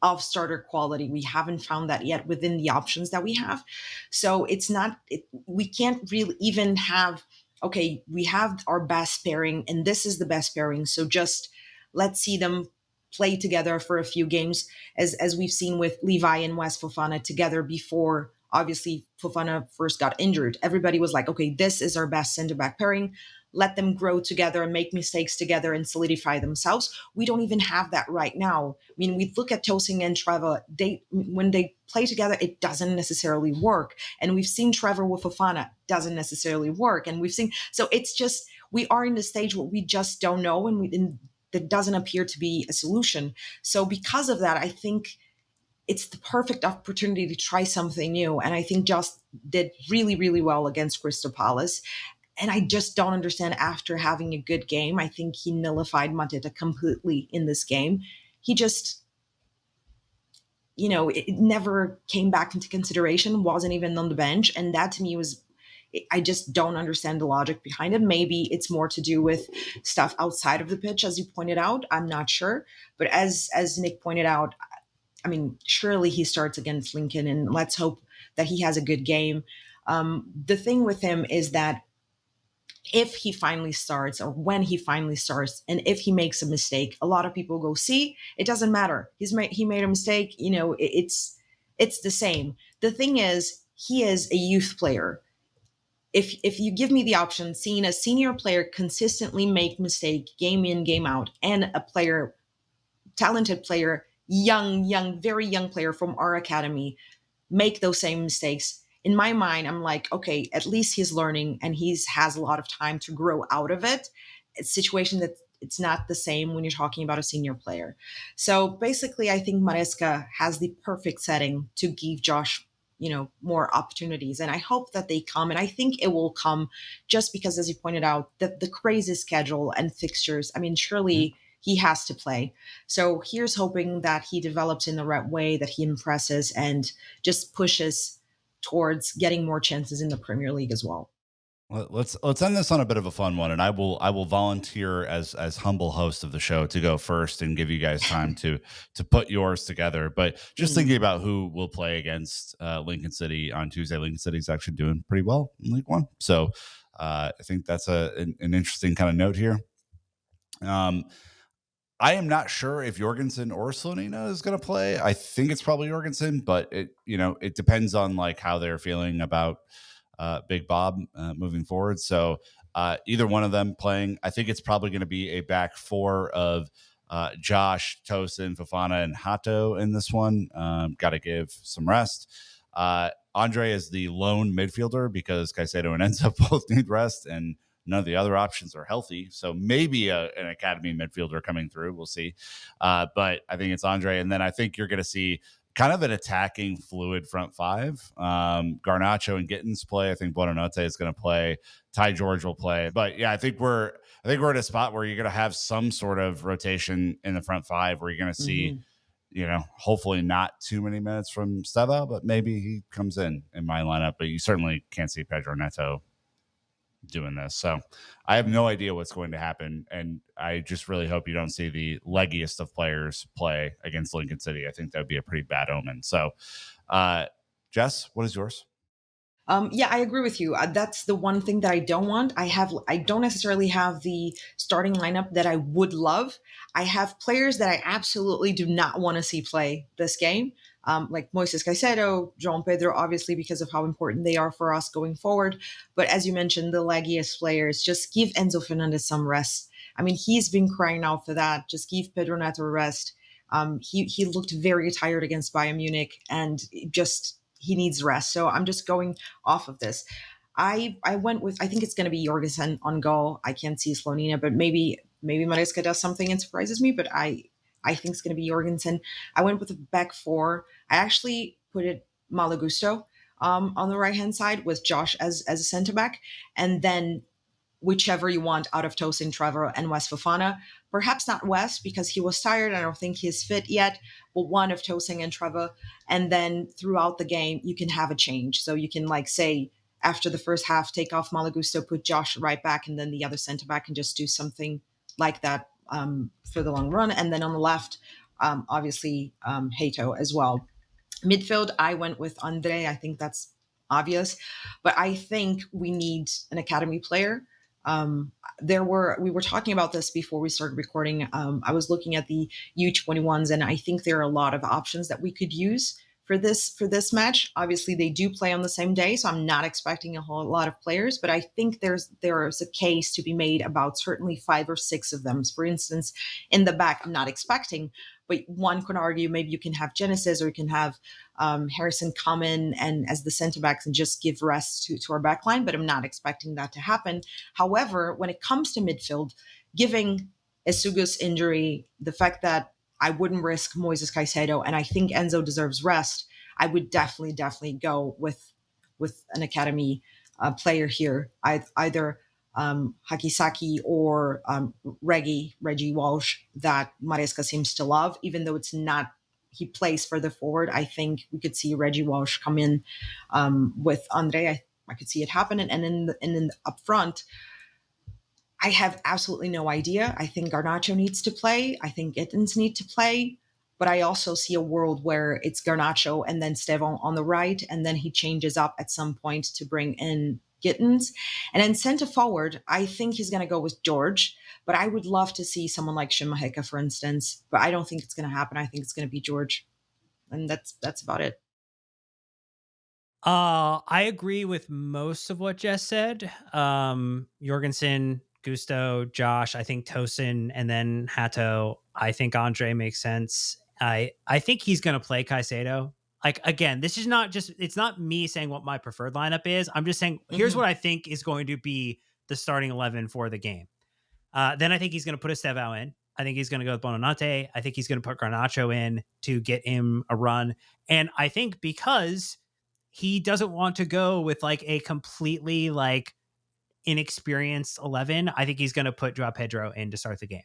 of starter quality. We haven't found that yet within the options that we have. So it's not, we can't really even have, okay, we have our best pairing and this is the best pairing. So just let's see them play together for a few games, as we've seen with Levi and West Fofana together before. Obviously, Fofana first got injured. Everybody was like, okay, this is our best center back pairing. Let them grow together and make mistakes together and solidify themselves. We don't even have that right now. I mean, we look at Tosin and Trevor. When they play together, it doesn't necessarily work. And we've seen Trevor with Fofana, doesn't necessarily work. And we've seen, so it's just, we are in the stage where we just don't know, and that doesn't appear to be a solution. So because of that, I think it's the perfect opportunity to try something new. And I think Josh did really, really well against Crystal Palace. And I just don't understand, after having a good game, I think he nullified Mateta completely in this game. He just, it never came back into consideration, wasn't even on the bench. And that to me was, I just don't understand the logic behind it. Maybe it's more to do with stuff outside of the pitch, as you pointed out. I'm not sure. But as Nick pointed out, I mean, surely he starts against Lincoln, and let's hope that he has a good game. The thing with him is that if he finally starts, or when he finally starts, and if he makes a mistake, a lot of people go, see, it doesn't matter. He made a mistake. It's the same. The thing is, he is a youth player. If you give me the option, seeing a senior player consistently make mistake game in, game out, and a player, talented player, young, very young player from our academy make those same mistakes, in my mind, I'm like, okay, at least he's learning and has a lot of time to grow out of it. It's a situation that it's not the same when you're talking about a senior player. So basically, I think Maresca has the perfect setting to give Josh, more opportunities. And I hope that they come. And I think it will come, just because, as you pointed out, the crazy schedule and fixtures. I mean, surely he has to play. So here's hoping that he develops in the right way, that he impresses and just pushes towards getting more chances in the Premier League as well. Let's end this on a bit of a fun one, and I will volunteer as humble host of the show to go first and give you guys time to put yours together. But just thinking about who will play against Lincoln City on Tuesday, Lincoln City is actually doing pretty well in League One, so I think that's an interesting kind of note here. I am not sure if Jorgensen or Slonina is going to play. I think it's probably Jorgensen, but it depends on like how they're feeling about Big Bob moving forward. So either one of them playing, I think it's probably going to be a back four of Josh, Tosin, Fofana, and Hato in this one. Got to give some rest. Andre is the lone midfielder because Caicedo and Enzo both need rest, and none of the other options are healthy. So maybe an academy midfielder coming through. We'll see. But I think it's Andre. And then I think you're going to see kind of an attacking fluid front five. Garnacho and Gittins play. I think Buonanotte is going to play. Ty George will play. But yeah, I think we're at a spot where you're going to have some sort of rotation in the front five, where you're going to see, hopefully not too many minutes from Steva, but maybe he comes in my lineup. But you certainly can't see Pedro Neto doing this. So I have no idea what's going to happen. And I just really hope you don't see the leggiest of players play against Lincoln City. I think that would be a pretty bad omen. So, Jess, what is yours? Yeah, I agree with you. That's the one thing that I don't want. I don't necessarily have the starting lineup that I would love. I have players that I absolutely do not want to see play this game. Like Moises Caicedo, João Pedro, obviously because of how important they are for us going forward. But as you mentioned, the leggiest players, just give Enzo Fernandez some rest. I mean, he's been crying out for that. Just give Pedro Neto a rest. He looked very tired against Bayern Munich, and he needs rest. So I'm just going off of this. I went with, I think it's going to be Jorgensen on goal. I can't see Slonina, but maybe Maresca does something and surprises me, but I think it's going to be Jorgensen. I went with a back four. I actually put it Malagusto on the right-hand side with Josh as a center back. And then whichever you want out of Tosin, Trevor, and West Fofana. Perhaps not West because he was tired. I don't think he's fit yet, but one of Tosin and Trevor. And then throughout the game, you can have a change. So you can say after the first half, take off Malagusto, put Josh right back, and then the other center back, and just do something like that for the long run. And then on the left, obviously Hato as well. Midfield, I went with Andre. I think that's obvious, but I think we need an academy player. We were talking about this before we started recording. I was looking at the U21s, and I think there are a lot of options that we could use for this match. Obviously, they do play on the same day, so I'm not expecting a whole lot of players, but I think there is a case to be made about certainly 5 or 6 of them. For instance, in the back, I'm not expecting, but one could argue maybe you can have Genesis, or you can have Harrison come in and as the center backs and just give rest to our back line, but I'm not expecting that to happen. However, when it comes to midfield, giving Esugo's injury, the fact that I wouldn't risk Moises Caicedo, and I think Enzo deserves rest, I would definitely go with an academy player here, either Hakisaki or Reggie Walsh, that Maresca seems to love, even though it's not, he plays further forward. I think we could see Reggie Walsh come in with Andre. I could see it happen. And then up front, I have absolutely no idea. I think Garnacho needs to play. I think Gittins need to play. But I also see a world where it's Garnacho and then Stevon on the right, and then he changes up at some point to bring in Gittins. And then centre forward, I think he's going to go with George. But I would love to see someone like Shimaheka, for instance. But I don't think it's going to happen. I think it's going to be George. And that's about it. I agree with most of what Jess said. Jorgensen, Gusto, Josh, I think Tosin, and then Hato. I think Andre makes sense. I think he's going to play Caicedo. Like, again, this is not just, it's not me saying what my preferred lineup is. I'm just saying, here's what I think is going to be the starting 11 for the game. Then I think he's going to put Estevao in. I think he's going to go with Bonanote. I think he's going to put Garnacho in to get him a run. And I think because he doesn't want to go with like a completely like inexperienced 11, I think he's going to put Joao Pedro in to start the game.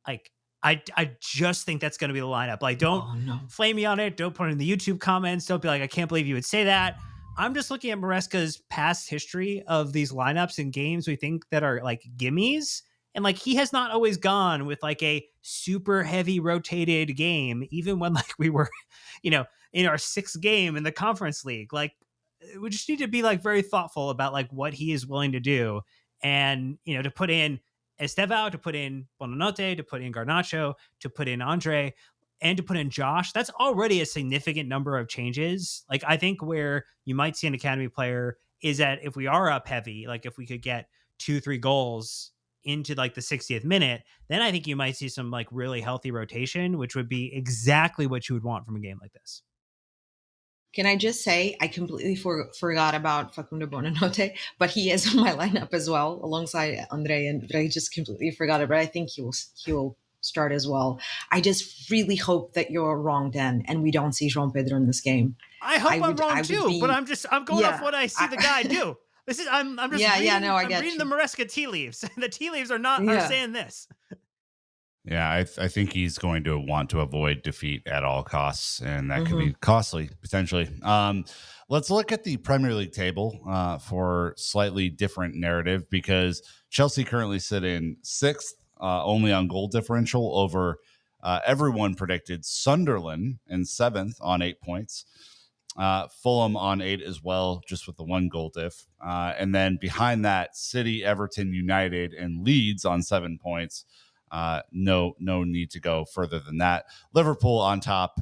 Like, I just think that's going to be the lineup. Like, don't flame me on it. Don't put it in the YouTube comments. Don't be like, I can't believe you would say that. I'm just looking at Maresca's past history of these lineups and games we think that are like gimmies. And like, he has not always gone with like a super heavy rotated game, even when like we were, in our 6th game in the Conference League. Like, we just need to be like very thoughtful about like what he is willing to do. And, to put in Estevao, to put in Bonanote, to put in Garnacho, to put in Andre, and to put in Josh, that's already a significant number of changes. Like, I think where you might see an academy player is that if we are up heavy, like if we could get 2-3 goals into like the 60th minute, then I think you might see some like really healthy rotation, which would be exactly what you would want from a game like this. Can I just say, I completely forgot about Facundo Bonanote, but he is on my lineup as well, alongside Andre, but I just completely forgot it. But I think he will start as well. I just really hope that you're wrong, Dan, and we don't see João Pedro in this game. I hope I'm wrong too, but I'm going off what I see the guy do. This is I'm just reading the Maresca tea leaves. The tea leaves are saying this. Yeah, I think he's going to want to avoid defeat at all costs, and that could be costly, potentially. Let's look at the Premier League table for slightly different narrative, because Chelsea currently sit in 6th, only on goal differential over everyone predicted Sunderland in 7th on 8 points. Fulham on 8 as well, just with the 1 goal diff. And then behind that, City, Everton, United, and Leeds on 7 points. No need to go further than that. Liverpool on top,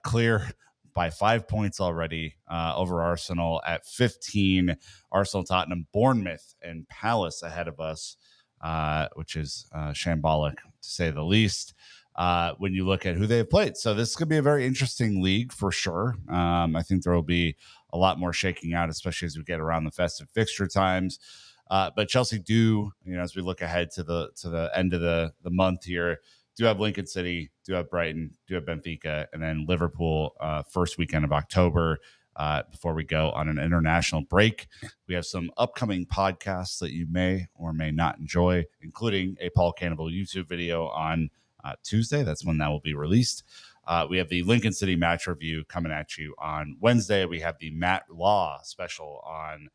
clear by 5 points already over Arsenal at 15. Arsenal, Tottenham, Bournemouth, and Palace ahead of us, which is shambolic to say the least. When you look at who they've played. So this could be a very interesting league for sure. I think there will be a lot more shaking out, especially as we get around the festive fixture times. But Chelsea do, as we look ahead to the end of the month here, do have Lincoln City, do have Brighton, do have Benfica, and then Liverpool first weekend of October before we go on an international break. We have some upcoming podcasts that you may or may not enjoy, including a Paul Cannibal YouTube video on Tuesday. That's when that will be released. We have the Lincoln City match review coming at you on Wednesday. We have the Matt Law special on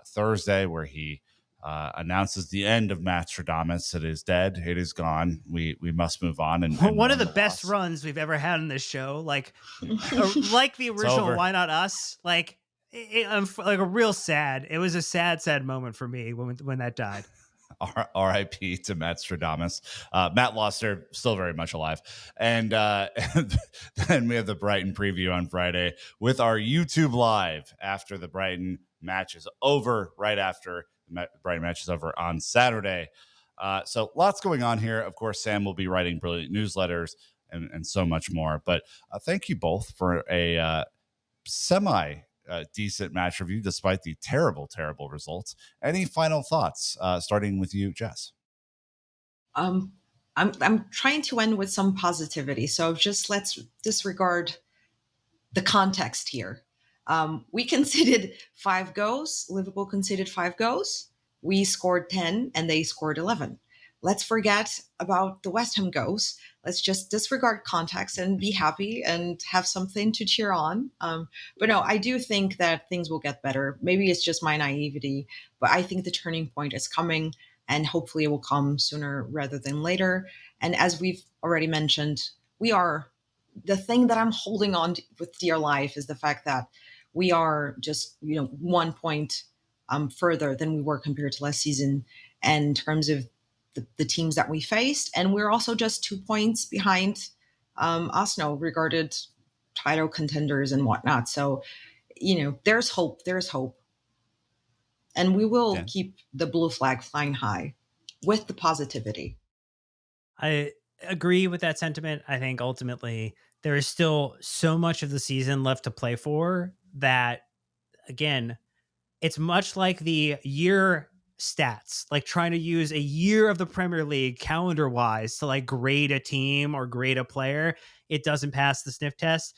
Thursday, where he announces the end of Mastradamus. It is dead. It is gone. We must move on. And one of the best runs we've ever had in this show. Like the original Why Not Us? Like, Like a real sad. It was a sad moment for me when that died. R.I.P. to Matt Stradamus. Matt Loster, still very much alive. And then we have the Brighton preview on Friday with our YouTube live after the Brighton match is over, right after the Brighton match is over on Saturday. So lots going on here. Of course, Sam will be writing brilliant newsletters and so much more. But thank you both for a semi decent match review despite the terrible results. Any final thoughts, starting with you, Jess? I'm trying to end with some positivity, so just let's disregard the context here. We conceded 5 goals. Liverpool conceded 5 goals. We scored 10 and they scored 11. Let's forget about the West Ham goals. Let's just disregard context and be happy and have something to cheer on. But no, I do think that things will get better. Maybe it's just my naivety, but I think the turning point is coming, and hopefully it will come sooner rather than later. And as we've already mentioned, the thing that I'm holding on to with dear life is the fact that we are just 1 point further than we were compared to last season in terms of the teams that we faced, and we're also just 2 points behind Arsenal, regarded title contenders and whatnot. So there's hope, and we will keep the blue flag flying high with the positivity. I agree with that sentiment. I think ultimately there is still so much of the season left to play for that, again, it's much like the year stats, like trying to use a year of the Premier League calendar wise to like grade a team or grade a player. It doesn't pass the sniff test.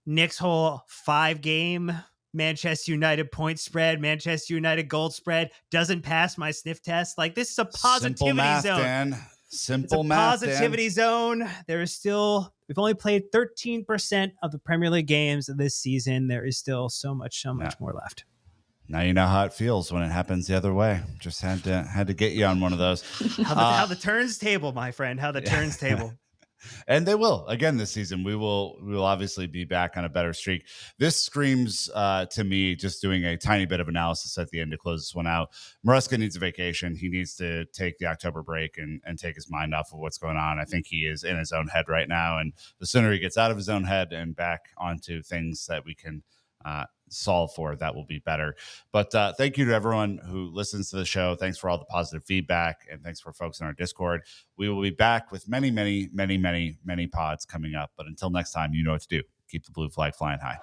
Nick's whole 5-game Manchester United point spread, Manchester United gold spread doesn't pass my sniff test. Like, this is a positivity math, zone. Dan. Simple it's a math, positivity Dan. zone. There is still, we've only played 13% of the Premier League games this season. There is still so much more left. Now you know how it feels when it happens the other way. Just had to get you on one of those. How the turns table, my friend. How the turns table. And they will again this season. We will obviously be back on a better streak. This screams to me, just doing a tiny bit of analysis at the end to close this one out. Maresca needs a vacation. He needs to take the October break and take his mind off of what's going on. I think he is in his own head right now, and the sooner he gets out of his own head and back onto things that we can solve for, that will be better. But thank you to everyone who listens to the show. Thanks for all the positive feedback, and thanks for folks in our Discord. We will be back with many pods coming up. But until next time, you know what to do. Keep the blue flag flying high.